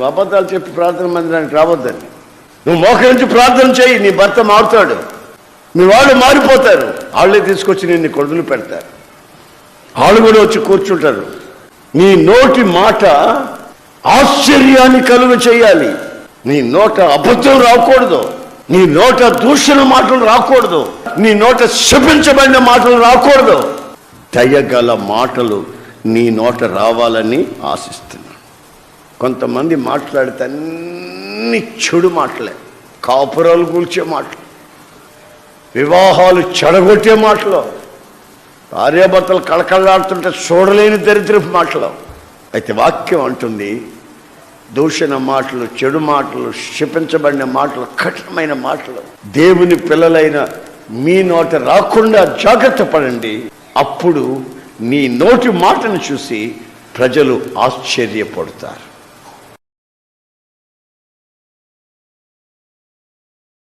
అబద్ధాలు చెప్పి ప్రార్థన మందిరానికి రావద్దని. నువ్వు మోకరించి ప్రార్థన చేయి, నీ భర్త మారుతాడు, మీ వాళ్ళు మారిపోతారు. వాళ్ళే తీసుకొచ్చి నిన్ను కొడుకులు పెడతారు, వాళ్ళు కూడా వచ్చి కూర్చుంటారు. నీ నోటి మాట ఆశ్చర్యాన్ని కలుగు చేయాలి. నీ నోట అబద్ధం రాకూడదు, నీ నోట దూషణ మాటలు రాకూడదు, నీ నోట శపించబడిన మాటలు రాకూడదు. దయగల మాటలు నీ నోట రావాలని ఆశిస్తున్నాను. కొంతమంది మాట్లాడితే అన్ని చెడు మాటలే, కాపురాలు కూల్చే మాటలు, వివాహాలు చెడగొట్టే మాటలు, భార్యాభర్తలు కళకళలాడుతుంటే చూడలేని దరిద్రపు మాటలు. అయితే వాక్యం అంటుంది, దూషణ మాటలు, చెడు మాటలు, శపించబడిన మాటలు, కఠినమైన మాటలు దేవుని పిల్లలైన మీ నోట రాకుండా జాగ్రత్త పడండి. అప్పుడు నీ నోటి మాటను చూసి ప్రజలు ఆశ్చర్యపడతారు.